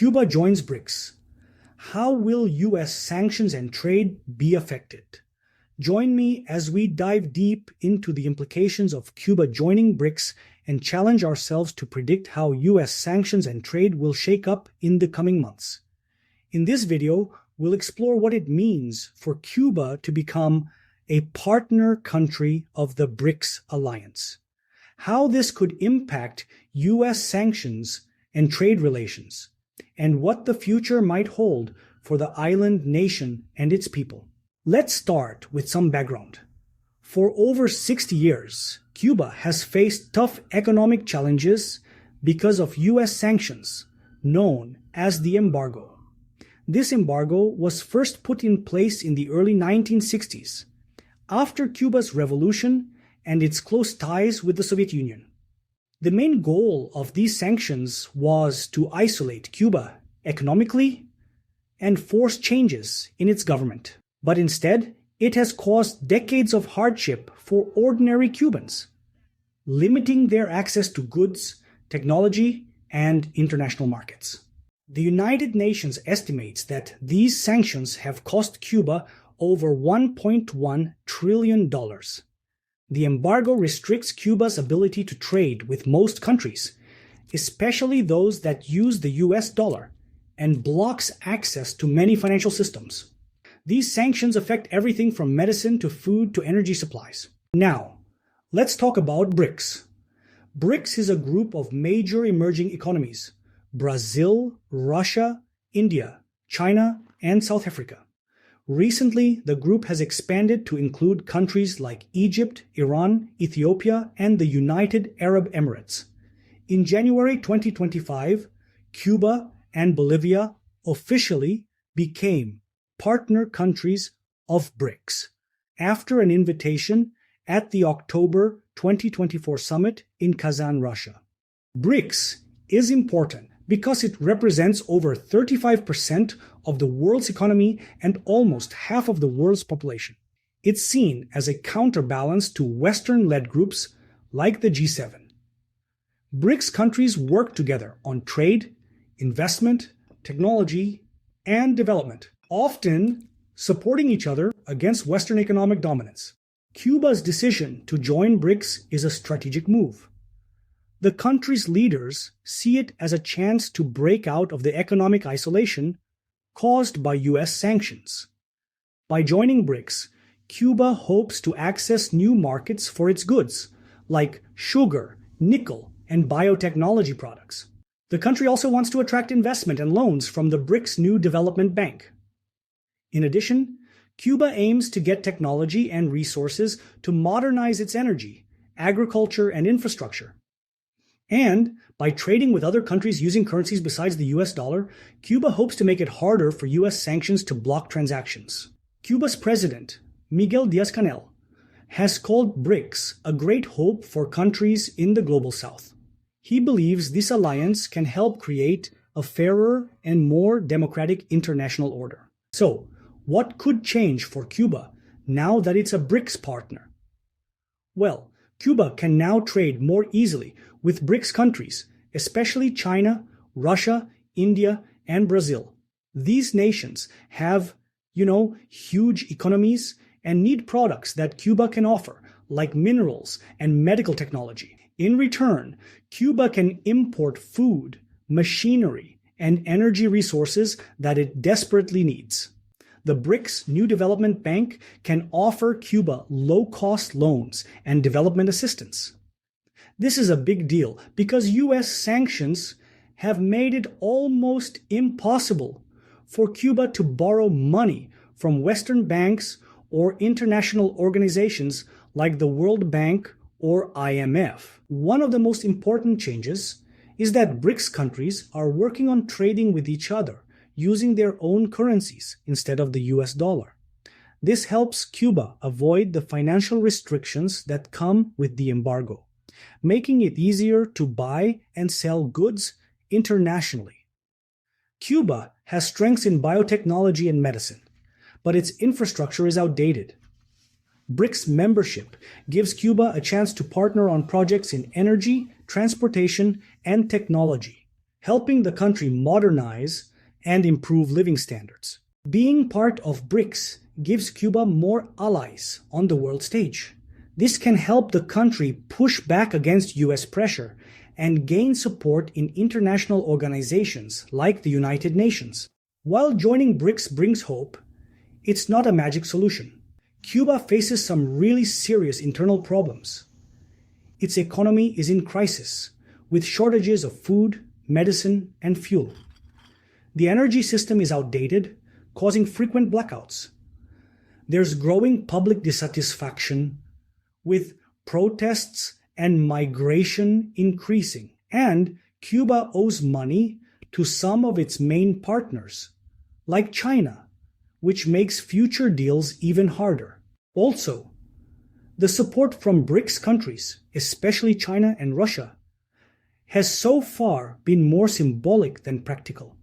Cuba joins BRICS. How will U.S. sanctions and trade be affected? Join me as we dive deep into the implications of Cuba joining BRICS and challenge ourselves to predict how U.S. sanctions and trade will shake up in the coming months. In this video, we'll explore what it means for Cuba to become a partner country of the BRICS alliance, how this could impact U.S. sanctions and trade relations, and what the future might hold for the island nation and its people. Let's start with some background. For over 60 years, Cuba has faced tough economic challenges because of U.S. sanctions, known as the Embargo. This embargo was first put in place in the early 1960s, after Cuba's revolution and its close ties with the Soviet Union. The main goal of these sanctions was to isolate Cuba economically and force changes in its government. But instead, it has caused decades of hardship for ordinary Cubans, limiting their access to goods, technology, and international markets. The United Nations estimates that these sanctions have cost Cuba over $1.1 trillion. The embargo restricts Cuba's ability to trade with most countries, especially those that use the US dollar, and blocks access to many financial systems. These sanctions affect everything from medicine to food to energy supplies. Now, let's talk about BRICS. BRICS is a group of major emerging economies: Brazil, Russia, India, China, and South Africa. Recently, the group has expanded to include countries like Egypt, Iran, Ethiopia, and the United Arab Emirates. In January 2025, Cuba and Bolivia officially became partner countries of BRICS after an invitation at the October 2024 summit in Kazan, Russia. BRICS is important because it represents over 35% of the world's economy and almost half of the world's population. It's seen as a counterbalance to Western-led groups like the G7. BRICS countries work together on trade, investment, technology, and development, often supporting each other against Western economic dominance. Cuba's decision to join BRICS is a strategic move. The country's leaders see it as a chance to break out of the economic isolation caused by U.S. sanctions. By joining BRICS, Cuba hopes to access new markets for its goods, like sugar, nickel, and biotechnology products. The country also wants to attract investment and loans from the BRICS New Development Bank. In addition, Cuba aims to get technology and resources to modernize its energy, agriculture, and infrastructure. And by trading with other countries using currencies besides the US dollar, Cuba hopes to make it harder for US sanctions to block transactions. Cuba's president, Miguel Díaz-Canel, has called BRICS a great hope for countries in the global south. He believes this alliance can help create a fairer and more democratic international order. So, what could change for Cuba now that it's a BRICS partner? Well, Cuba can now trade more easily with BRICS countries, especially China, Russia, India, and Brazil. These nations have, huge economies and need products that Cuba can offer, like minerals and medical technology. In return, Cuba can import food, machinery, and energy resources that it desperately needs. The BRICS New Development Bank can offer Cuba low-cost loans and development assistance. This is a big deal because U.S. sanctions have made it almost impossible for Cuba to borrow money from Western banks or international organizations like the World Bank or IMF. One of the most important changes is that BRICS countries are working on trading with each other using their own currencies instead of the US dollar. This helps Cuba avoid the financial restrictions that come with the embargo, making it easier to buy and sell goods internationally. Cuba has strengths in biotechnology and medicine, but its infrastructure is outdated. BRICS membership gives Cuba a chance to partner on projects in energy, transportation, and technology, helping the country modernize and improve living standards. Being part of BRICS gives Cuba more allies on the world stage. This can help the country push back against US pressure and gain support in international organizations like the United Nations. While joining BRICS brings hope, it's not a magic solution. Cuba faces some really serious internal problems. Its economy is in crisis, with shortages of food, medicine, and fuel. The energy system is outdated, causing frequent blackouts. There's growing public dissatisfaction, with protests and migration increasing. And Cuba owes money to some of its main partners, like China, which makes future deals even harder. Also, the support from BRICS countries, especially China and Russia, has so far been more symbolic than practical.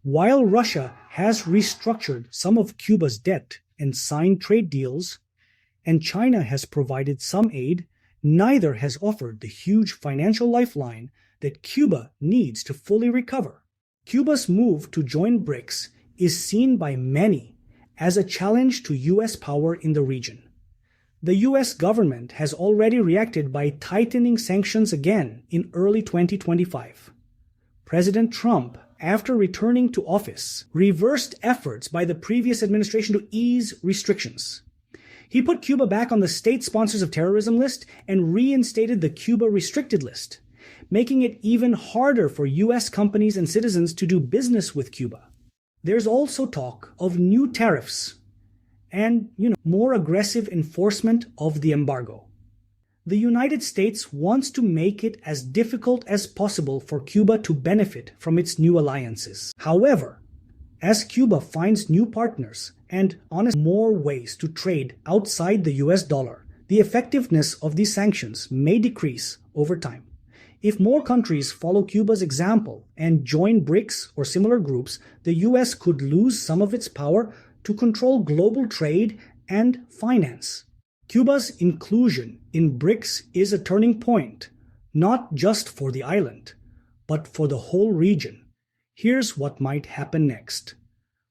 While Russia has restructured some of Cuba's debt and signed trade deals, and China has provided some aid, neither has offered the huge financial lifeline that Cuba needs to fully recover. Cuba's move to join BRICS is seen by many as a challenge to US power in the region. The US government has already reacted by tightening sanctions again in early 2025. President Trump, after returning to office, reversed efforts by the previous administration to ease restrictions. He put Cuba back on the State Sponsors of Terrorism list and reinstated the Cuba Restricted list, making it even harder for US companies and citizens to do business with Cuba. There's also talk of new tariffs and, more aggressive enforcement of the embargo. The United States wants to make it as difficult as possible for Cuba to benefit from its new alliances. However, as Cuba finds new partners and more ways to trade outside the US dollar, the effectiveness of these sanctions may decrease over time. If more countries follow Cuba's example and join BRICS or similar groups, the US could lose some of its power to control global trade and finance. Cuba's inclusion in BRICS is a turning point, not just for the island, but for the whole region. Here's what might happen next.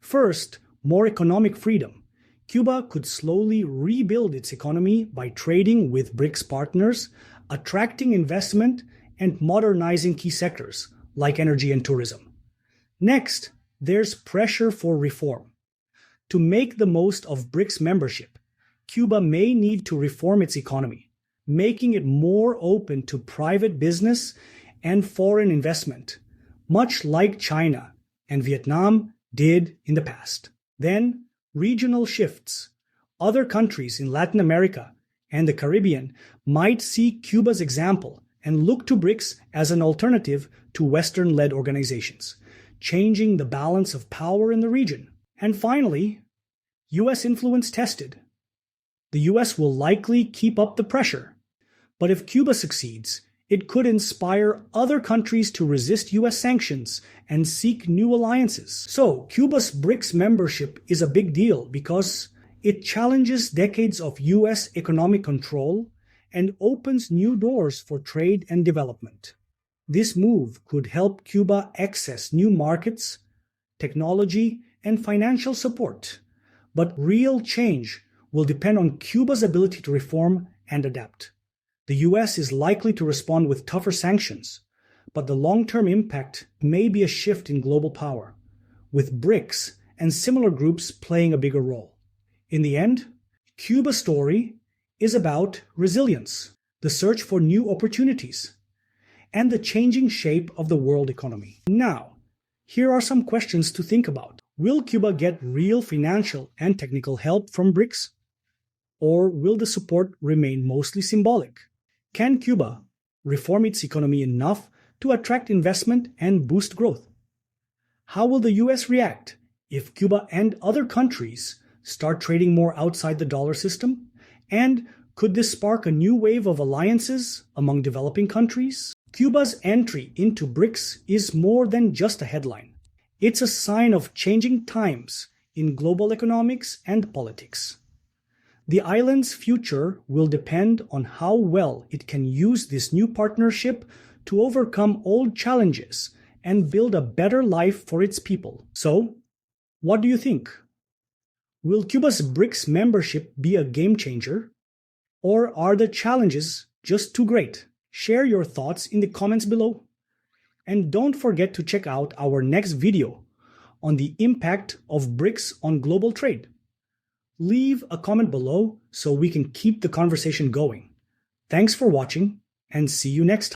First, more economic freedom. Cuba could slowly rebuild its economy by trading with BRICS partners, attracting investment, and modernizing key sectors like energy and tourism. Next, there's pressure for reform. To make the most of BRICS membership, Cuba may need to reform its economy, making it more open to private business and foreign investment, much like China and Vietnam did in the past. Then, regional shifts. Other countries in Latin America and the Caribbean might see Cuba's example and look to BRICS as an alternative to Western-led organizations, changing the balance of power in the region. And finally, US influence tested. The US will likely keep up the pressure, but if Cuba succeeds, it could inspire other countries to resist US sanctions and seek new alliances. So, Cuba's BRICS membership is a big deal because it challenges decades of US economic control and opens new doors for trade and development. This move could help Cuba access new markets, technology, and financial support. But real change will depend on Cuba's ability to reform and adapt. The US is likely to respond with tougher sanctions, but the long-term impact may be a shift in global power, with BRICS and similar groups playing a bigger role. In the end, Cuba's story is about resilience, the search for new opportunities, and the changing shape of the world economy. Now, here are some questions to think about. Will Cuba get real financial and technical help from BRICS? Or will the support remain mostly symbolic? Can Cuba reform its economy enough to attract investment and boost growth? How will the US react if Cuba and other countries start trading more outside the dollar system? And could this spark a new wave of alliances among developing countries? Cuba's entry into BRICS is more than just a headline. It's a sign of changing times in global economics and politics. The island's future will depend on how well it can use this new partnership to overcome old challenges and build a better life for its people. So, what do you think? Will Cuba's BRICS membership be a game changer? Or are the challenges just too great? Share your thoughts in the comments below. And don't forget to check out our next video on the impact of BRICS on global trade. Leave a comment below so we can keep the conversation going. Thanks for watching and see you next time.